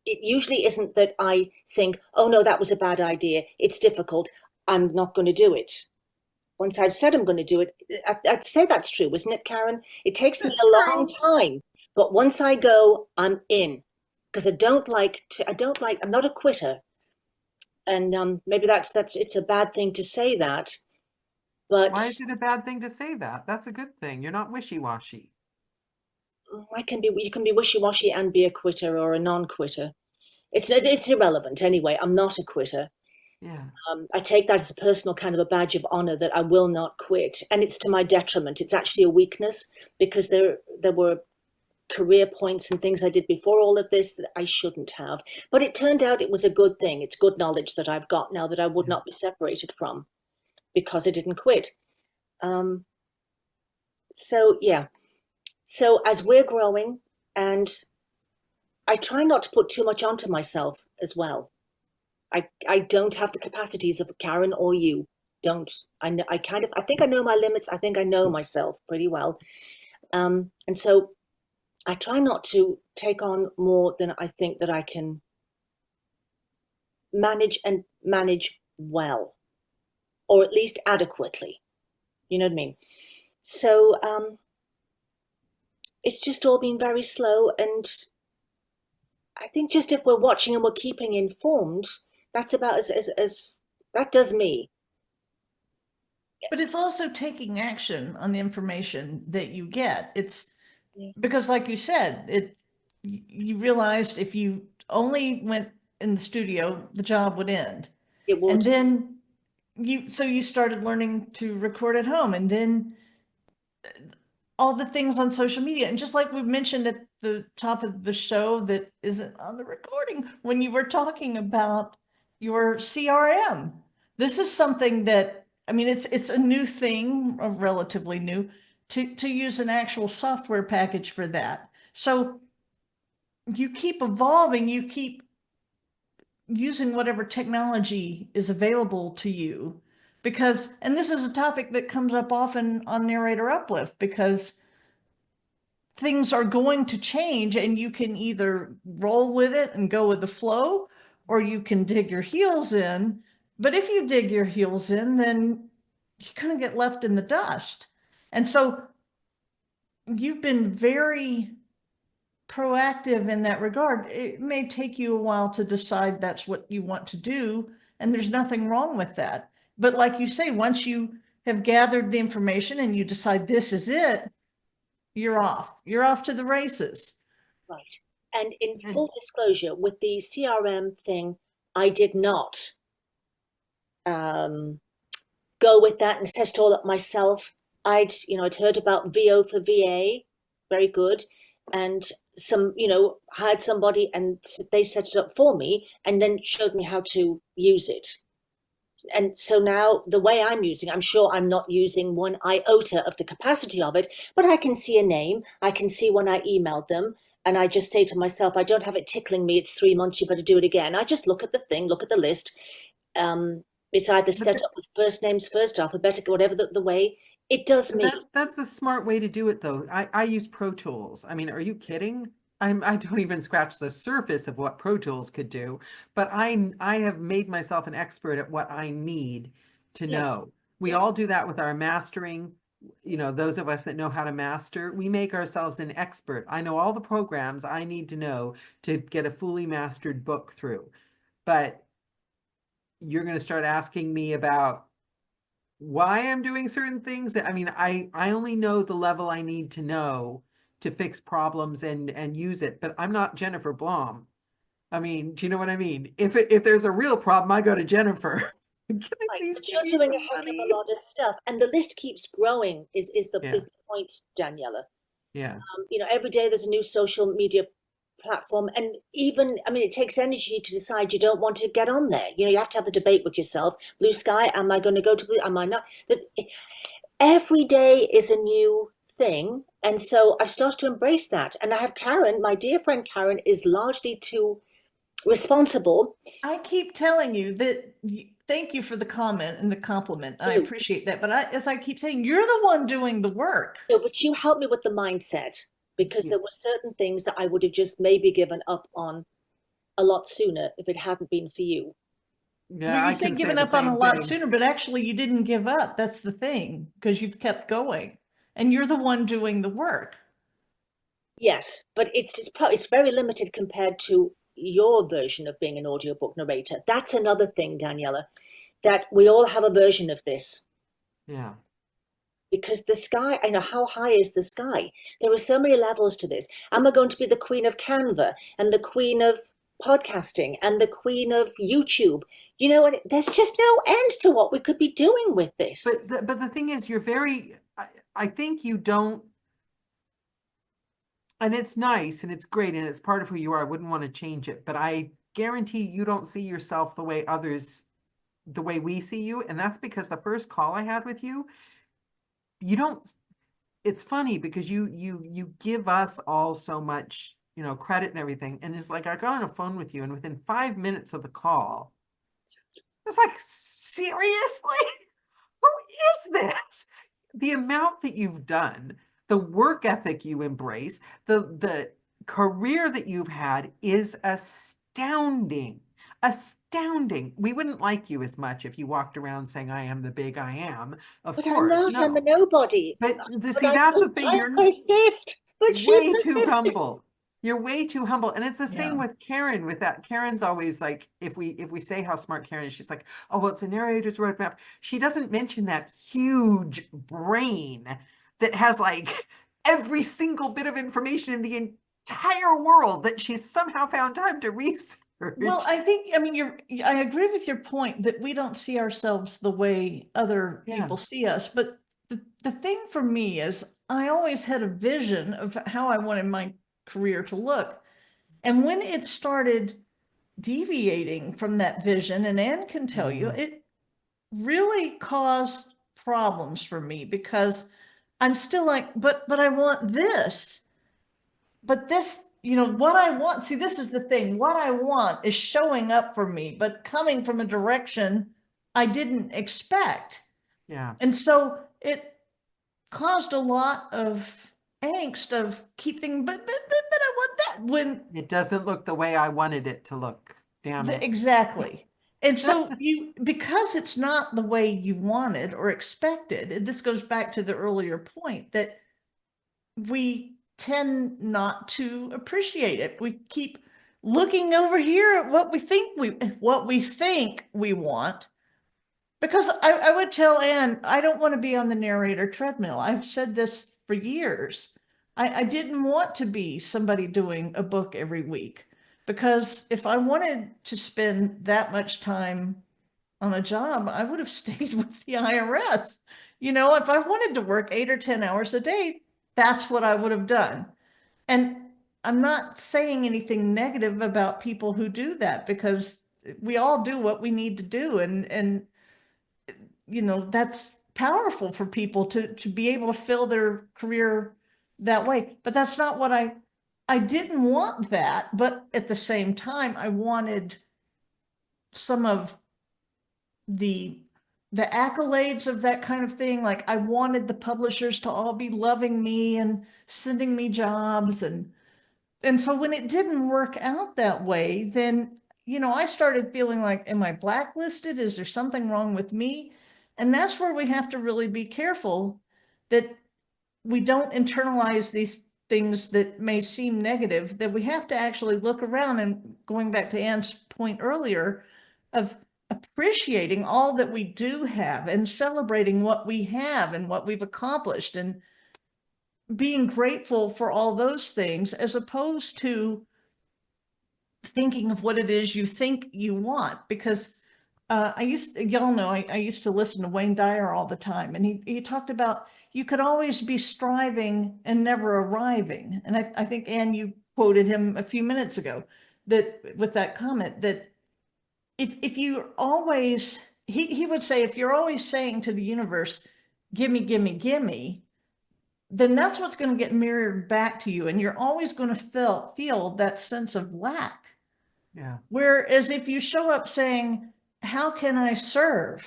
It usually isn't that I think, oh no, that was a bad idea, it's difficult, I'm not going to do it. Once I've said I'm going to do it, I'd say that's true, isn't it, Karen? It takes me a long time, but once I go, I'm in. Because I'm not a quitter. And maybe it's a bad thing to say that. But why is it a bad thing to say that? That's a good thing. You're not wishy-washy. You can be wishy-washy and be a quitter or a non-quitter. It's irrelevant anyway. I'm not a quitter. Yeah. I take that as a personal kind of a badge of honor that I will not quit, and it's to my detriment. It's actually a weakness, because there were career points and things I did before all of this that I shouldn't have. But it turned out it was a good thing. It's good knowledge that I've got now that I would not be separated from, because I didn't quit. So yeah. So as we're growing, and I try not to put too much onto myself as well. I don't have the capacities of Karen or you. Don't. I think I know my limits. I think I know myself pretty well. And so I try not to take on more than I think that I can manage, and manage well, or at least adequately. You know what I mean? So it's just all been very slow, and I think just if we're watching and we're keeping informed, that's about as that does me. But it's also taking action on the information that you get. It's because, like you said, you realized if you only went in the studio, the job would end. It would. And then you started learning to record at home, and then all the things on social media. And just like we mentioned at the top of the show that isn't on the recording, when you were talking about your CRM, this is something that, I mean, it's a new thing, relatively new, to use an actual software package for that. So you keep evolving, you keep using whatever technology is available to you, because, and this is a topic that comes up often on Narrator Uplift, because things are going to change, and you can either roll with it and go with the flow, or you can dig your heels in. But if you dig your heels in, then you're going to get left in the dust. And so you've been very proactive in that regard. It may take you a while to decide that's what you want to do, and there's nothing wrong with that. But like you say, once you have gathered the information and you decide this is it, you're off. You're off to the races. Right. And in full disclosure, with the CRM thing, I did not go with that and set it all up myself. I'd heard about VO for VA, very good, and hired somebody and they set it up for me and then showed me how to use it. And so now the way I'm using, I'm sure I'm not using one iota of the capacity of it, but I can see a name. I can see when I emailed them. And I just say to myself, I don't have it tickling me. It's 3 months. You better do it again. I just look at the thing, look at the list. It's either set up with first names first, alphabetical, whatever the way. It does me. That's a smart way to do it, though. I use Pro Tools. I mean, are you kidding? I don't even scratch the surface of what Pro Tools could do, but I have made myself an expert at what I need to know. We all do that with our mastering. Those of us that know how to master, we make ourselves an expert. I know all the programs I need to know to get a fully mastered book through. But you're going to start asking me about why I'm doing certain things. I mean, I only know the level I need to know to fix problems and use it, but I'm not Jennifer Blom. I mean, do you know what I mean? If there's a real problem, I go to Jennifer. Right, but you're doing a heck of a lot of stuff, and the list keeps growing. Is the point, Daniela? Yeah. Every day there's a new social media platform, and even it takes energy to decide you don't want to get on there. You have to have the debate with yourself. Blue sky, am I going to go to blue? Am I not? Every day is a new thing, and so I've started to embrace that. And I have Karen, my dear friend Karen, is largely too responsible. I keep telling you that. Thank you for the comment and the compliment. I appreciate that. But as I keep saying, you're the one doing the work. No, but you helped me with the mindset, because there were certain things that I would have just maybe given up on a lot sooner if it hadn't been for you. Yeah, well, you said given up on a lot sooner, but actually you didn't give up. That's the thing, because you've kept going, and you're the one doing the work. Yes, but it's very limited compared to your version of being an audiobook narrator. That's another thing, Daniela, that we all have a version of this. Yeah. Because the sky, how high is the sky? There are so many levels to this. Am I going to be the queen of Canva and the queen of podcasting and the queen of YouTube? And there's just no end to what we could be doing with this. But the thing is, I think you don't, and it's nice and it's great and it's part of who you are. I wouldn't want to change it, but I guarantee you don't see yourself the way we see you. And that's because the first call I had with you, it's funny because you give us all so much, credit and everything. And it's like, I got on a phone with you, and within 5 minutes of the call, I was like, seriously? Who is this? The amount that you've done, the work ethic you embrace, the career that you've had is astounding. Astounding. We wouldn't like you as much if you walked around saying, I am the big I am. Of course. I'm not, I'm a nobody. But that's the thing. You're persist, but way too humble. You're way too humble. And it's the same with Karen with that. Karen's always like, if we say how smart Karen is, she's like, oh, well, it's a Narrator's Roadmap. She doesn't mention that huge brain that has like every single bit of information in the entire world that she's somehow found time to research. Well, I agree with your point that we don't see ourselves the way other people see us. But the thing for me is I always had a vision of how I wanted my career to look. And when it started deviating from that vision, and Anne can tell you, it really caused problems for me, because I'm still like, but I want this. But this, what I want, see, this is the thing. What I want is showing up for me, but coming from a direction I didn't expect. Yeah. And so it caused a lot of angst of keep thinking, but I want that, when it doesn't look the way I wanted it to look. Damn it. Exactly. And so because it's not the way you wanted or expected, and this goes back to the earlier point that we tend not to appreciate it. We keep looking over here at what we think we want. Because I would tell Anne, I don't want to be on the narrator treadmill. I've said this for years. I didn't want to be somebody doing a book every week, because if I wanted to spend that much time on a job, I would have stayed with the IRS. You know, if I wanted to work 8 or 10 hours a day, that's what I would have done. And I'm not saying anything negative about people who do that, because we all do what we need to do. And you know, that's powerful for people to be able to fill their career that way. But that's not what I didn't want that. But at the same time, I wanted some of the accolades of that kind of thing. Like, I wanted the publishers to all be loving me and sending me jobs. And so when it didn't work out that way, then, you know, I started feeling like, am I blacklisted? Is there something wrong with me? And that's where we have to really be careful that we don't internalize these things that may seem negative, that we have to actually look around. And going back to Anne's point earlier of appreciating all that we do have and celebrating what we have and what we've accomplished, and being grateful for all those things, as opposed to thinking of what it is you think you want. Because y'all know, I used to listen to Wayne Dyer all the time, and he talked about, you could always be striving and never arriving. And I think, Anne, you quoted him a few minutes ago, that with that comment, that if you always, he would say, if you're always saying to the universe, gimme, gimme, gimme, then that's what's going to get mirrored back to you. And you're always going to feel that sense of lack. Yeah. Whereas if you show up saying, how can I serve?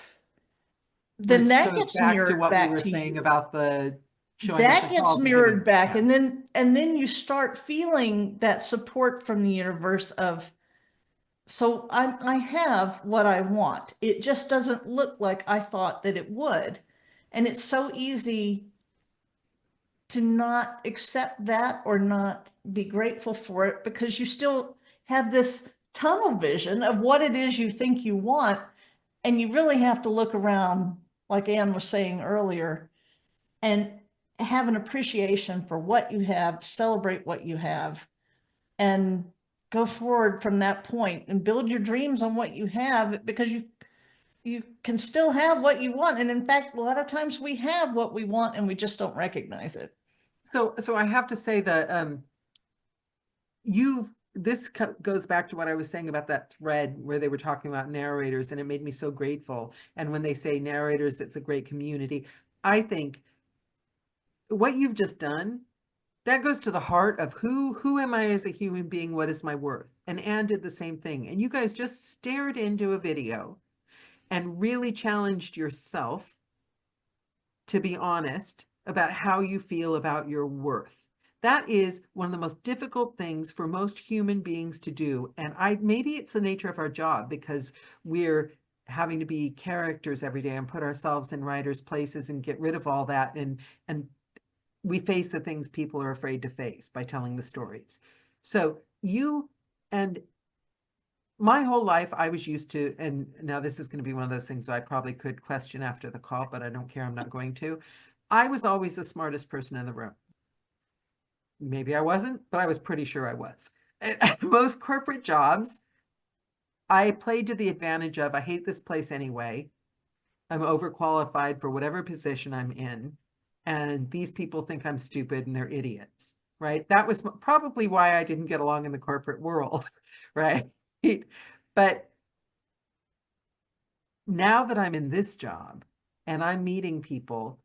Then Which that goes gets back to mirrored what we back were to saying you. about the showing up That to gets calls and mirrored giving- back. yeah. And then you start feeling that support from the universe of, so I have what I want. It just doesn't look like I thought that it would. And it's so easy to not accept that or not be grateful for it, because you still have this tunnel vision of what it is you think you want. And you really have to look around, like Anne was saying earlier, and have an appreciation for what you have, celebrate what you have, and go forward from that point and build your dreams on what you have, because you can still have what you want. And in fact, a lot of times we have what we want and we just don't recognize it. So I have to say that this goes back to what I was saying about that thread where they were talking about narrators, and it made me so grateful. And when they say narrators, it's a great community. I think what you've just done, that goes to the heart of who am I as a human being? What is my worth? And Anne did the same thing. And you guys just stared into a video and really challenged yourself to be honest about how you feel about your worth. That is one of the most difficult things for most human beings to do. And maybe it's the nature of our job, because we're having to be characters every day and put ourselves in writers' places and get rid of all that. And we face the things people are afraid to face by telling the stories. So and my whole life, I was used to, and now this is going to be one of those things that I probably could question after the call, but I don't care. I'm not going to. I was always the smartest person in the room. Maybe I wasn't, but I was pretty sure I was. At most corporate jobs, I played to the advantage of, I hate this place anyway. I'm overqualified for whatever position I'm in. And these people think I'm stupid and they're idiots, right? That was probably why I didn't get along in the corporate world, right? But now that I'm in this job and I'm meeting people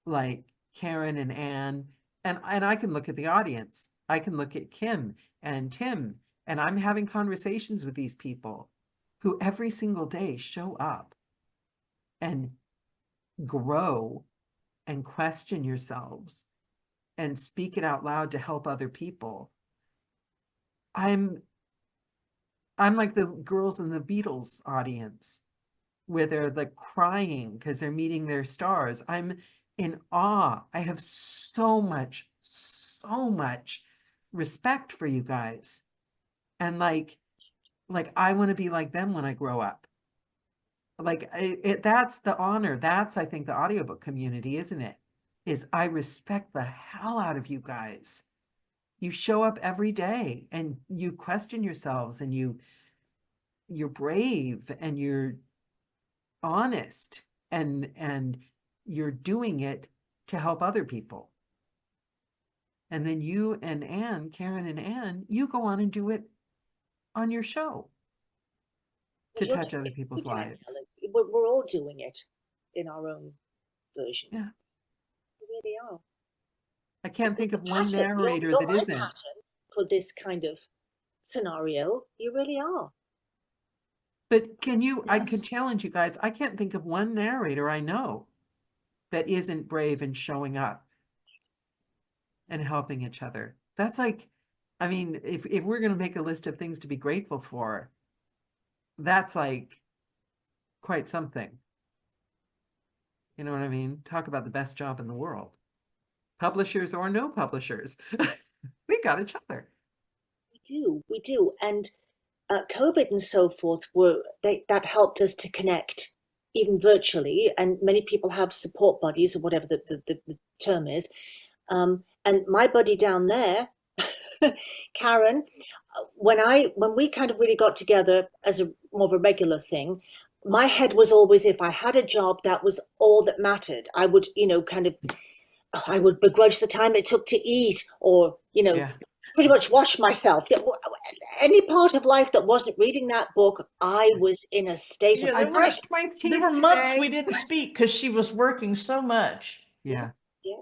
like Karen and Anne, and I can look at the audience, I can look at Kim and Tim, and I'm having conversations with these people who every single day show up and grow and question yourselves and speak it out loud to help other people. I'm like the girls in the Beatles audience where they're like crying because they're meeting their stars. I'm in awe. I have so much respect for you guys. And like I want to be like them when I grow up. Like that's the honor. That's, I think, the audiobook community, isn't it? is I respect the hell out of you guys. You show up every day and you question yourselves, and you're brave and you're honest, and you're doing it to help other people. And then you and Anne, Karen and Anne, you go on and do it on your show to You're touch doing other it, people's you're doing it, lives. Helen. We're all doing it in our own version. Yeah. We really are. I can't think of one Passionate. narrator You're that my isn't. pattern for this kind of scenario. You really are. But can you, I could Yes. challenge you guys, I can't think of one narrator I know that isn't brave and showing up and helping each other. That's like, I mean, if we're going to make a list of things to be grateful for, that's like quite something. You know what I mean? Talk about the best job in the world. Publishers or no publishers, we got each other. We do. And COVID and so forth that helped us to connect even virtually. And many people have support buddies, or whatever the term is. And my buddy down there, Karen, when we kind of really got together as a more of a regular thing, my head was always, if I had a job, that was all that mattered. I would, I would begrudge the time it took to eat, or, Yeah. pretty much wash myself. Any part of life that wasn't reading that book, I was in a state Yeah, of I there were, brushed my teeth there were months today. we didn't speak because she was working so much. Yeah.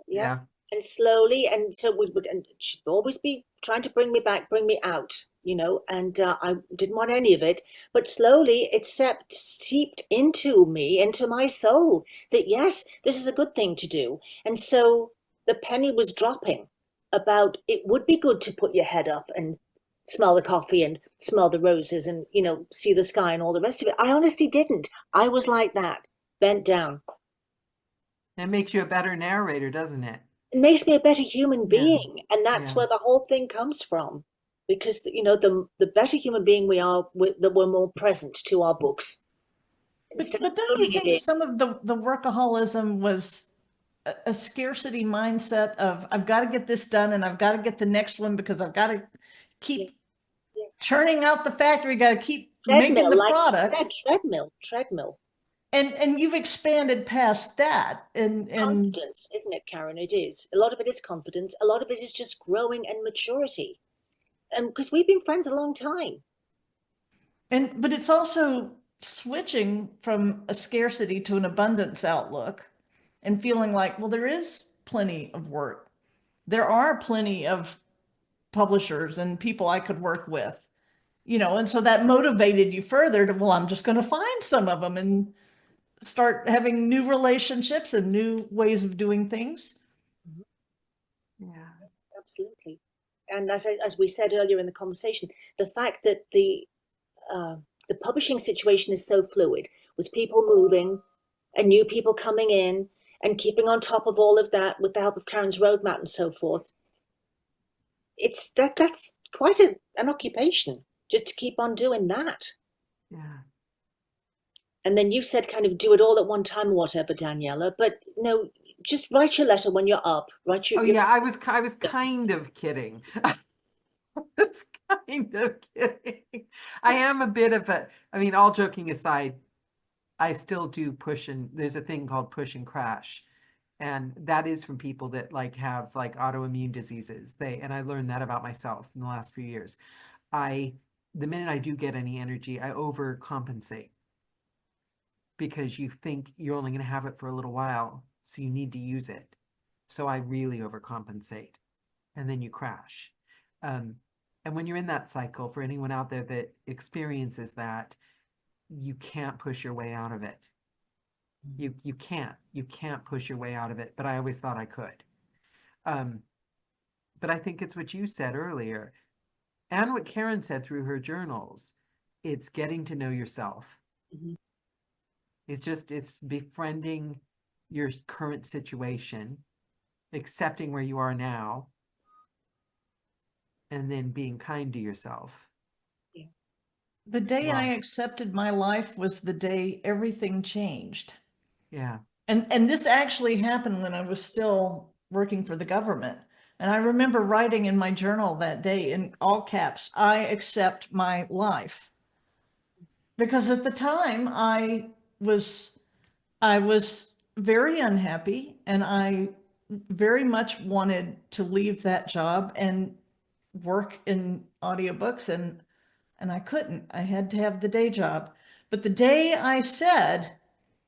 yeah. And slowly, and so we would, and she'd always be trying to bring me back, bring me out, and I didn't want any of it. But slowly it seeped into me, into my soul, that yes, this is a good thing to do. And so the penny was dropping about it would be good to put your head up and smell the coffee and smell the roses and, see the sky and all the rest of it. I honestly didn't. I was like that, bent down. That makes you a better narrator, doesn't it? It makes me a better human Yeah. being, and that's Yeah. where the whole thing comes from, because the better human being we are, that we're more present to our books But instead don't of you phoning it think in. some of the workaholism was a scarcity mindset of I've got to get this done and I've got to get the next one because I've got to keep Yes. churning out the factory, got to keep making Treadmill, the like you product. said, treadmill. And you've expanded past that, and Confidence, isn't it, Karen? It is. A lot of it is confidence. A lot of it is just growing and maturity, and because we've been friends a long time. but it's also switching from a scarcity to an abundance outlook and feeling like, well, there is plenty of work. There are plenty of publishers and people I could work with, and so that motivated you further to, well, I'm just going to find some of them and start having new relationships and new ways of doing things. Yeah. Absolutely. And as we said earlier in the conversation, the fact that the publishing situation is so fluid, with people moving and new people coming in, and keeping on top of all of that with the help of Karen's roadmap and so forth, that's quite an occupation, just to keep on doing that. Yeah. And then you said kind of do it all at one time or whatever, Daniela, but no, just write your letter when you're up. Yeah, I was kind of kidding. I was kind of kidding. I am a bit of all joking aside, I still do push, and there's a thing called push and crash. And that is from people that have autoimmune diseases. And I learned that about myself in the last few years. The minute I do get any energy, I overcompensate, because you think you're only going to have it for a little while, so you need to use it. So I really overcompensate, and then you crash. And when you're in that cycle, for anyone out there that experiences that, you can't push your way out of it. You can't push your way out of it, but I always thought I could. But I think it's what you said earlier, and what Karen said through her journals. It's getting to know yourself. Mm-hmm. It's befriending your current situation, accepting where you are now, and then being kind to yourself. Yeah. The day Wow. I accepted my life was the day everything changed. Yeah. And this actually happened when I was still working for the government. And I remember writing in my journal that day in all caps, I accept my life. Because at the time I was very unhappy, and I very much wanted to leave that job and work in audiobooks, and I couldn't. I had to have the day job. But the day I said,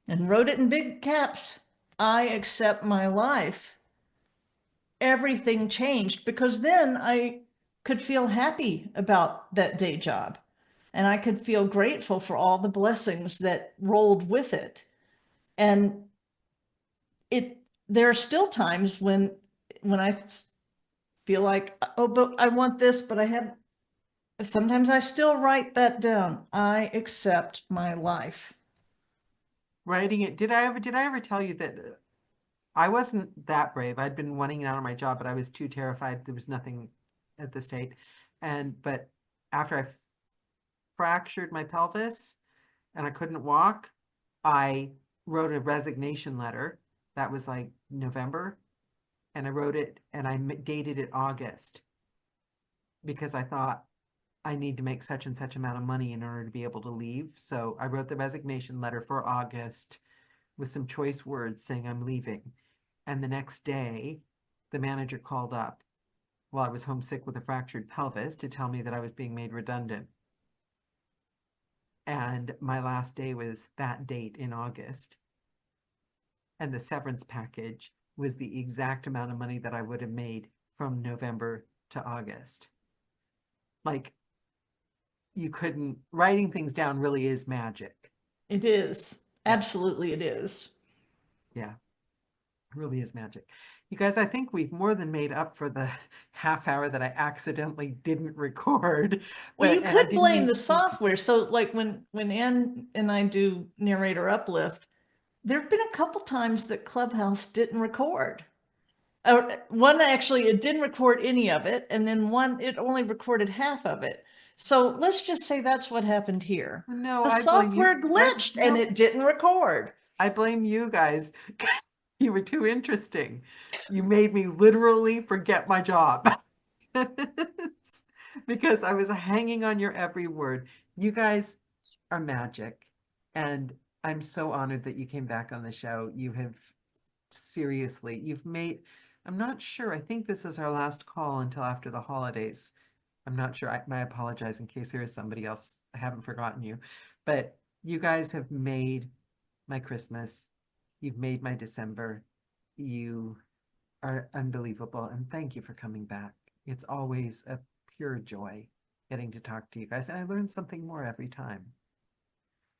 and wrote it in big caps, I accept my life, everything changed, because then I could feel happy about that day job, and I could feel grateful for all the blessings that rolled with it. And there are still times when I feel like, oh, but I want this, but sometimes I still write that down. I accept my life. Writing it. Did I ever tell you that I wasn't that brave? I'd been wanting out of my job, but I was too terrified. There was nothing at the state. But after I fractured my pelvis and I couldn't walk, I wrote a resignation letter. That was like November. And I wrote it and I dated it August, because I thought I need to make such and such amount of money in order to be able to leave. So I wrote the resignation letter for August with some choice words saying I'm leaving. And the next day, the manager called up while I was homesick with a fractured pelvis to tell me that I was being made redundant. And my last day was that date in August. And the severance package was the exact amount of money that I would have made from November to August. Like, you couldn't, writing things down really is magic. It is. Absolutely, it is. Yeah, it really is magic. You guys, I think we've more than made up for the half hour that I accidentally didn't record. Well, you could blame the software. So like when Ann and I do Narrator Uplift, there have been a couple times that Clubhouse didn't record. One, actually, it didn't record any of it. And then one, it only recorded half of it. So let's just say that's what happened here. No, the software glitched and it didn't record. I blame you guys. You were too interesting. You made me literally forget my job. Because I was hanging on your every word. You guys are magic. And I'm so honored that you came back on the show. You have seriously, I'm not sure. I think this is our last call until after the holidays. I'm not sure. I apologize in case there is somebody else. I haven't forgotten you. But you guys have made my Christmas. You've made my December. You are unbelievable. And thank you for coming back. It's always a pure joy getting to talk to you guys. And I learn something more every time.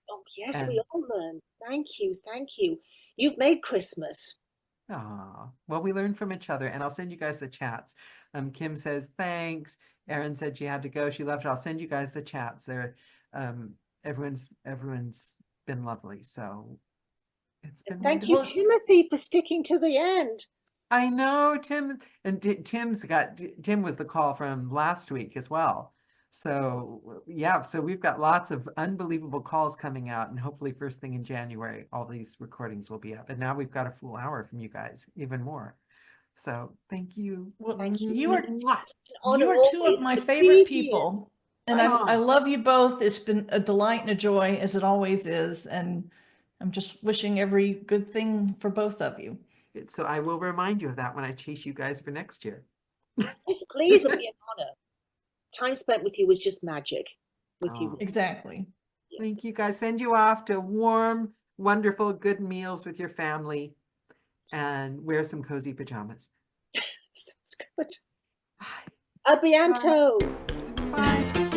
Oh, yes, we all learn. Thank you. Thank you. You've made Christmas. Well, we learn from each other, and I'll send you guys the chats. Kim says, thanks. Erin said she had to go. She left. I'll send you guys the chats. There, everyone's been lovely. So it's been Thank wonderful. you, Timothy, for sticking to the end. I know, Tim, and Tim was the call from last week as well. So yeah, so we've got lots of unbelievable calls coming out, and hopefully first thing in January, all these recordings will be up. And now we've got a full hour from you guys, even more. So thank you. Well, thank you. You are two of my favorite people. And I love you both. It's been a delight and a joy, as it always is. And I'm just wishing every good thing for both of you. So I will remind you of that when I chase you guys for next year. Yes, please, it'll be an honor. Time spent with you was just magic with you. Exactly. Thank you guys. Send you off to warm, wonderful, good meals with your family and wear some cozy pajamas. Sounds good. Bye. A bientôt. Bye.